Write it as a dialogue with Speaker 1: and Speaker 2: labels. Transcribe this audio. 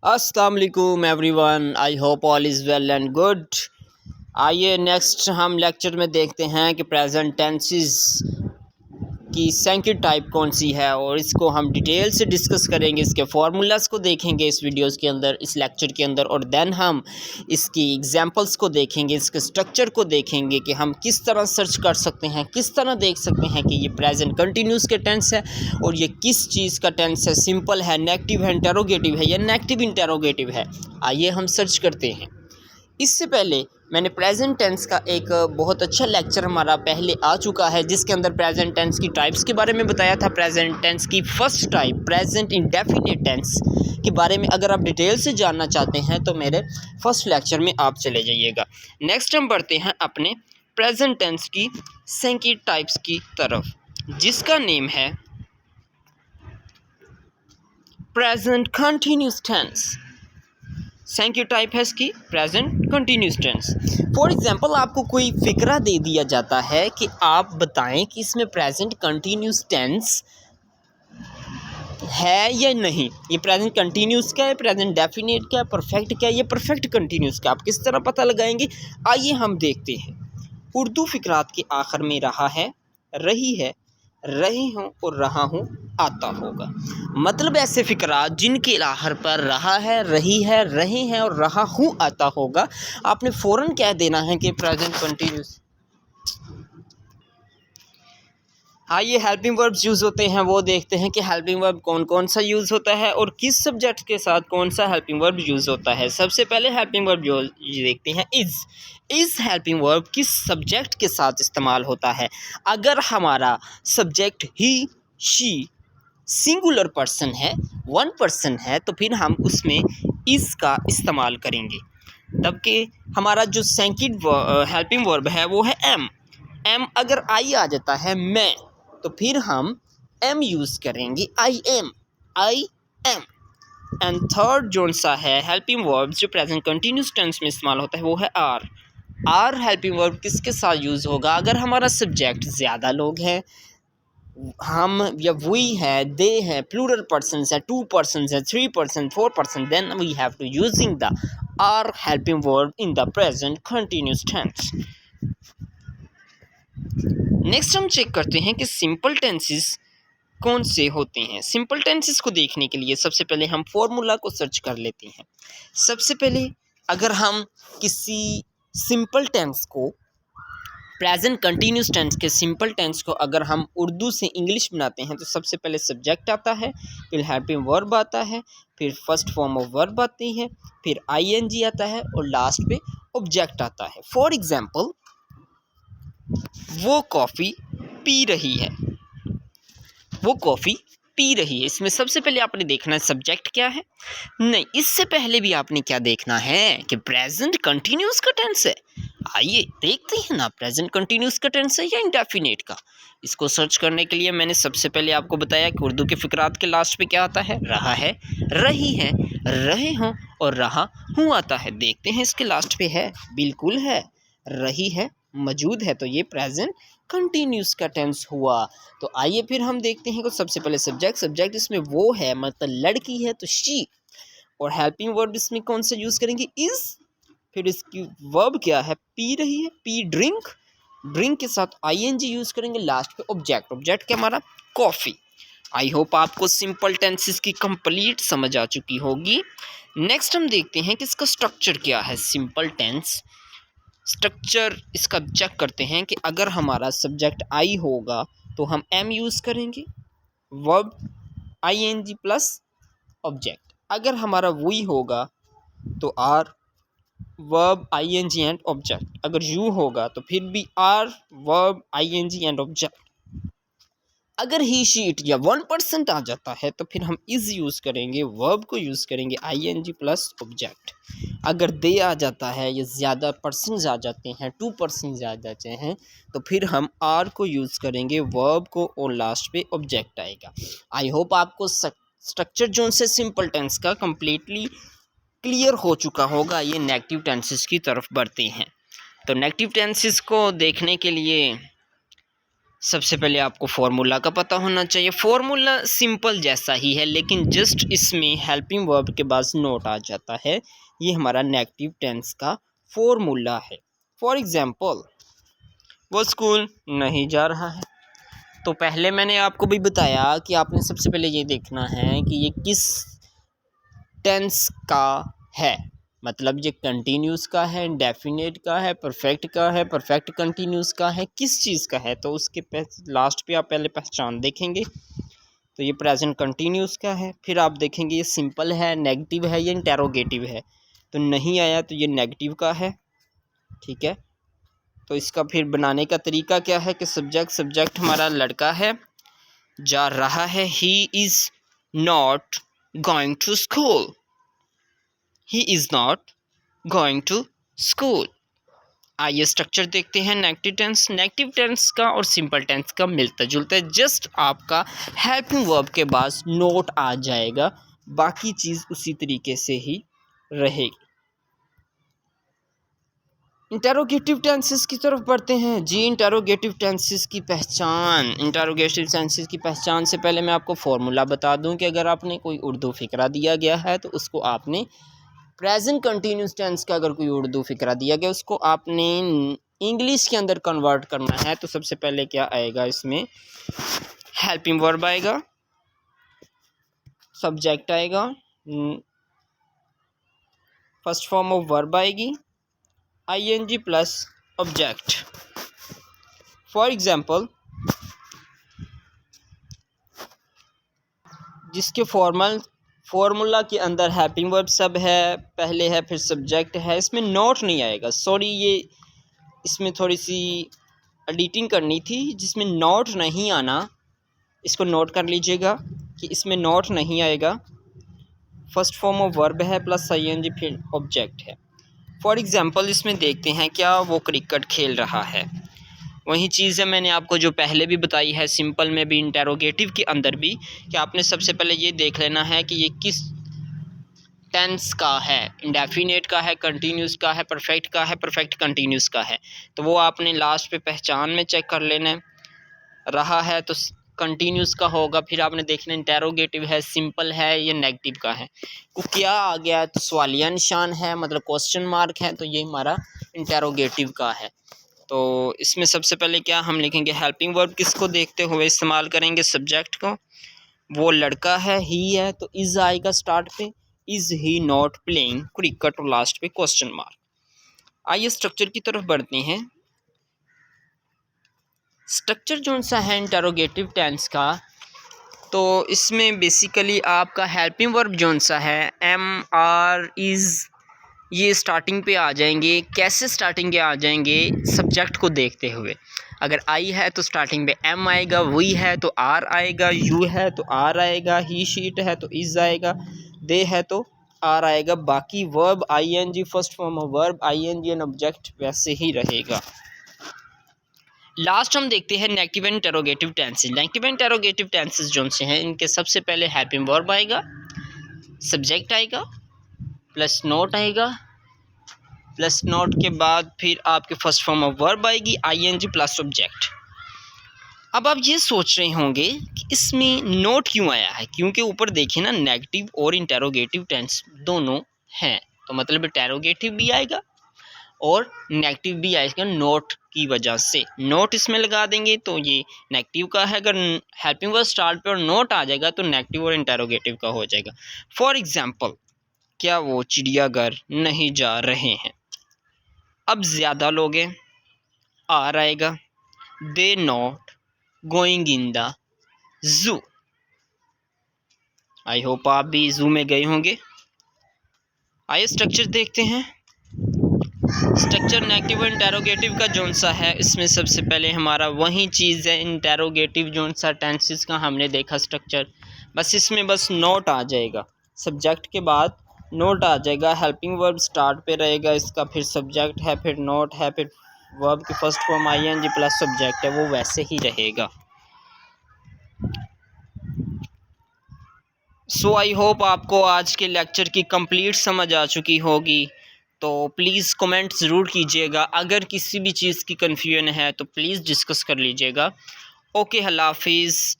Speaker 1: अस्सलाम वालेकुम everyone, I hope all is well and good. आइए नेक्स्ट हम लेक्चर में देखते हैं कि प्रेजेंट टेंसेस की सेकंड टाइप कौन सी है और इसको हम डिटेल से डिस्कस करेंगे। इसके फार्मूलाज को देखेंगे इस वीडियोस के अंदर, इस लेक्चर के अंदर, और देन हम इसकी एग्जांपल्स को देखेंगे, इसके स्ट्रक्चर को देखेंगे कि हम किस तरह सर्च कर सकते हैं, किस तरह देख सकते हैं कि ये प्रेजेंट कंटिन्यूस के टेंस है और ये किस चीज़ का टेंस है, सिंपल है, नेगेटिव है, इंटेरोगेटिव है या नेगेटिव इंटेरोगेटिव है। आइए हम सर्च करते हैं। इससे पहले मैंने प्रेजेंट टेंस का एक बहुत अच्छा लेक्चर हमारा पहले आ चुका है जिसके अंदर प्रेजेंट टेंस की टाइप्स के बारे में बताया था। प्रेजेंट टेंस की first type present indefinite tense के बारे में अगर आप डिटेल से जानना चाहते हैं तो मेरे फर्स्ट लेक्चर में आप चले जाइएगा। नेक्स्ट हम बढ़ते हैं अपने प्रेजेंट टेंस की सेकंड टाइप्स की तरफ, जिसका नेम है present continuous tense. Second type है इसकी present continuous tense. For example आपको कोई फिक्रा दे दिया जाता है कि आप बताएं कि इसमें प्रेजेंट कंटिन्यूस टेंस है या नहीं। ये प्रेजेंट कंटिन्यूस क्या है, प्रेजेंट डेफिनेट क्या है, परफेक्ट क्या है, ये परफेक्ट कंटिन्यूस क्या, आप किस तरह पता लगाएंगे। आइए हम देखते हैं। उर्दू फिक्रात के आखिर में रहा है, रही है, रहे हों और रहा हूँ आता होगा। मतलब ऐसे फिक्रात जिनके आखिर पर रहा है, रही है, रहे हैं और रहा हूँ आता होगा, आपने फ़ौरन कह देना है कि प्रेजेंट कंटिन्यूस। आइए हेल्पिंग वर्ब्स यूज़ होते हैं वो देखते हैं कि हेल्पिंग वर्ब कौन कौन सा यूज़ होता है और किस सब्जेक्ट के साथ कौन सा हेल्पिंग वर्ब यूज़ होता है। सबसे पहले हेल्पिंग वर्ब जो देखते हैं इज़ हेल्पिंग वर्ब किस सब्जेक्ट के साथ इस्तेमाल होता है। अगर हमारा subject he, she singular person है, वन पर्सन है, तो फिर हम उसमें इज़ का इस्तेमाल करेंगे। तब कि हमारा जो सेकंड हेल्पिंग वर्ब है वो है एम अगर आई आ जाता है मैं, तो फिर हम एम यूज़ करेंगे, आई एम। एंड थर्ड जो सा है हेल्पिंग वर्ब जो प्रेजेंट कंटिन्यूस टेंस में इस्तेमाल होता है वो है आर हेल्पिंग वर्ब किसके साथ यूज़ होगा। अगर हमारा सब्जेक्ट ज़्यादा लोग हैं, हम या वी है, दे हैं, प्लूरल पर्सन है, टू पर्सन है, three person, four person, then we have to using the are helping verb in the present continuous tense. Next हम चेक करते हैं कि सिंपल टेंसेस कौन से होते हैं। सिंपल टेंसेस को देखने के लिए सबसे पहले हम फॉर्मूला को सर्च कर लेते हैं। सबसे पहले अगर हम किसी सिंपल टेंस को, प्रेजेंट कंटिन्यूस टेंस के सिंपल टेंस को अगर हम उर्दू से इंग्लिश बनाते हैं तो सबसे पहले सब्जेक्ट आता है, फिर हेल्पिंग वर्ब आता है, फिर फर्स्ट फॉर्म ऑफ वर्ब आती है, फिर आईएनजी आता है और लास्ट पे ऑब्जेक्ट आता है। फॉर एग्जांपल वो कॉफ़ी पी रही है, वो कॉफ़ी पी रही है। इसमें सबसे पहले आपने देखना है सब्जेक्ट क्या है। नहीं, इससे पहले भी आपने क्या देखना है कि प्रेजेंट कंटिन्यूस का टेंस है। आइए देखते हैं ना प्रेजेंट कंटिन्यूस का टेंस है या इंडेफिनिट का। इसको सर्च करने के लिए मैंने सबसे पहले आपको बताया कि उर्दू के फिक्रात के लास्ट पे क्या आता है, रहा है, रही है, रहे हों और रहा हूँ आता है। देखते हैं इसके लास्ट पे है, बिल्कुल है, रही है, मौजूद है, तो ये प्रेजेंट कंटिन्यूस का टेंस हुआ। तो आइए फिर हम देखते हैं कि सबसे पहले सब्जेक्ट इसमें वो है, मतलब लड़की है तो शी, और हेल्पिंग वर्ब इसमें कौन सा यूज़ करेंगे, इज़। फिर इसकी वर्ब क्या है, पी रही है, पी ड्रिंक के साथ आईएनजी यूज़ करेंगे, लास्ट पे ऑब्जेक्ट क्या हमारा, कॉफ़ी। आई होप आपको सिंपल टेंसेस की कंप्लीट समझ आ चुकी होगी। नेक्स्ट हम देखते हैं कि इसका स्ट्रक्चर क्या है। सिंपल टेंस स्ट्रक्चर इसका चेक करते हैं कि अगर हमारा सब्जेक्ट आई होगा तो हम एम यूज़ करेंगे, वर्ब आईएनजी प्लस ऑब्जेक्ट। अगर हमारा वी होगा तो are, verb ING and object. अगर यू होगा तो फिर भी are, verb ING and object. अगर ही, शी, इट या 1% आ जाता है तो फिर हम इज़ यूज़ करेंगे, वर्ब को यूज़ करेंगे आईएनजी प्लस ऑब्जेक्ट। अगर दे आ जाता है या ज़्यादा पर्सन्स आ जाते हैं, 2% आ जाते हैं, तो फिर हम आर को यूज़ करेंगे, वर्ब को, और लास्ट पे ऑब्जेक्ट आएगा। आई होप आपको स्ट्रक्चर जो से सिंपल टेंस का कम्प्लीटली क्लियर हो चुका होगा। ये नेगेटिव टेंसेस की तरफ बढ़ते हैं। तो नेगेटिव टेंसेस को देखने के लिए सबसे पहले आपको फार्मूला का पता होना चाहिए। फार्मूला सिंपल जैसा ही है, लेकिन जस्ट इसमें हेल्पिंग वर्ब के बाद नोट आ जाता है। ये हमारा नेगेटिव टेंस का फार्मूला है। फॉर एग्जांपल, वो स्कूल नहीं जा रहा है। तो पहले मैंने आपको भी बताया कि आपने सबसे पहले ये देखना है कि ये किस टेंस का है, मतलब ये कंटिन्यूस का है, इंडेफिनिट का है, परफेक्ट का है, परफेक्ट कंटिन्यूस का है, किस चीज़ का है। तो उसके लास्ट पे आप पहले पहचान देखेंगे। तो ये प्रेजेंट कंटिन्यूस का है। फिर आप देखेंगे ये सिंपल है, नेगेटिव है, या इंटेरोगेटिव है। तो नहीं आया तो ये नेगेटिव का है, ठीक है। तो इसका फिर बनाने का तरीका क्या है कि सब्जेक्ट हमारा लड़का है, जा रहा है, he is not going to school, he is not going to school. आइए स्ट्रक्चर देखते हैं नेगेटिव टेंस का और सिंपल टेंस का मिलता जुलता है। जस्ट आपका हेल्पिंग वर्ब के बाद नोट आ जाएगा, बाकी चीज़ उसी तरीके से ही रहेगी। इंटेरोगेटिव टेंसेस की तरफ बढ़ते हैं जी। इंटेरोगेटिव टेंसेस की पहचान से पहले मैं आपको फॉर्मूला बता दूं कि अगर आपने कोई उर्दू फ़िक्रा दिया गया है तो उसको आपने प्रेजेंट कंटिन्यूस टेंस का अगर कोई उर्दू फ़िक्रा दिया गया उसको आपने इंग्लिश के अंदर कन्वर्ट करना है। तो सबसे पहले क्या आएगा, इसमें हेल्पिंग वर्ब आएगा, सब्जेक्ट आएगा, फर्स्ट फॉर्म ऑफ वर्ब आएगी, ing plus object. For example, जिसके फॉर्मूला के अंदर हेल्पिंग वर्ब सब है, पहले है, फिर सब्जेक्ट है, इसमें नोट नहीं आएगा। सॉरी, ये इसमें थोड़ी सी एडिटिंग करनी थी, जिसमें नोट नहीं आना, इसको नोट कर लीजिएगा कि इसमें नोट नहीं आएगा। फर्स्ट फॉर्म ऑफ वर्ब है प्लस ing फिर ऑब्जेक्ट है। फॉर एग्जाम्पल, इसमें देखते हैं क्या वो क्रिकेट खेल रहा है। वही चीज़ है मैंने आपको जो पहले भी बताई है, सिंपल में भी इंटेरोगेटिव के अंदर भी, कि आपने सबसे पहले ये देख लेना है कि ये किस टेंस का है, इंडेफिनेट का है, कंटिन्यूस का है, परफेक्ट का है, परफेक्ट कंटिन्यूस का है। तो वो आपने लास्ट पे पहचान में चेक कर लेना है। रहा है तो कंटिन्यूस का होगा, फिर आपने देखना इंटेरोगेटिव है, सिंपल है, या नेगेटिव का है। को क्या आ गया तो सवालिया निशान है, मतलब क्वेश्चन मार्क है, तो ये हमारा इंटेरोगेटिव का है। तो इसमें सबसे पहले क्या हम लिखेंगे, हेल्पिंग वर्ब किसको देखते हुए इस्तेमाल करेंगे, सब्जेक्ट को। वो लड़का है, ही है, तो इज़ आएगा स्टार्ट पे, is he not playing cricket, और लास्ट पे क्वेश्चन मार्क। आइए स्ट्रक्चर की तरफ बढ़ते हैं। स्ट्रक्चर जो सा है इंटेरोगेटिव टेंस का, तो इसमें बेसिकली आपका हेल्पिंग वर्ब जो सा है, एम, आर, इज़, ये स्टार्टिंग पे आ जाएंगे। कैसे स्टार्टिंग पे आ जाएंगे, सब्जेक्ट को देखते हुए। अगर आई है तो स्टार्टिंग पे एम आएगा, वी है तो आर आएगा, यू है तो आर आएगा, ही शीट है तो इज़ आएगा, दे है तो आर आएगा। बाकी verb ing, first form of verb ing and object वैसे ही रहेगा। लास्ट हम देखते हैं negative and interrogative tenses. Negative and interrogative tenses जो से हैं, इनके सबसे पहले हेल्पिंग वर्ब आएगा, सब्जेक्ट आएगा, प्लस नोट आएगा, प्लस नोट के बाद फिर आपके फर्स्ट फॉर्म ऑफ वर्ब आएगी, ing प्लस ऑब्जेक्ट। अब आप ये सोच रहे होंगे कि इसमें नोट क्यों आया है, क्योंकि ऊपर देखिए ना, नेगेटिव और इंटेरोगेटिव टेंस दोनों हैं, तो मतलब इंटेरोगेटिव भी आएगा और नेगेटिव भी आएगा नोट की वजह से। नोट इसमें लगा देंगे तो ये नेगेटिव का है, अगर हेल्पिंग वर्ब स्टार्ट पे और नोट आ जाएगा तो नेगेटिव और इंटेरोगेटिव का हो जाएगा। फॉर एग्जांपल, क्या वो चिड़ियाघर नहीं जा रहे हैं। अब ज़्यादा लोग हैं, आर आएगा, they not going in the zoo. I hope आप भी जू में गए होंगे। आइए स्ट्रक्चर देखते हैं। स्ट्रक्चर नेगेटिव इंटेरोगेटिव का जोन सा है, इसमें सबसे पहले हमारा वही चीज़ है, इंटेरोगेटिव जोन सा टेंसेस का हमने देखा स्ट्रक्चर। बस इसमें बस नोट आ जाएगा, सब्जेक्ट के बाद नोट आ जाएगा, हेल्पिंग वर्ब स्टार्ट पे रहेगा इसका, फिर सब्जेक्ट है, फिर नोट है, फिर वर्ब की first form ing plus subject है, वो वैसे ही रहेगा। सो आई होप आपको आज के लेक्चर की कंप्लीट समझ आ चुकी होगी। तो प्लीज़ कमेंट ज़रूर कीजिएगा, अगर किसी भी चीज़ की कन्फ्यूजन है तो प्लीज़ डिस्कस कर लीजिएगा। ओके, अल्लाह हाफिज़।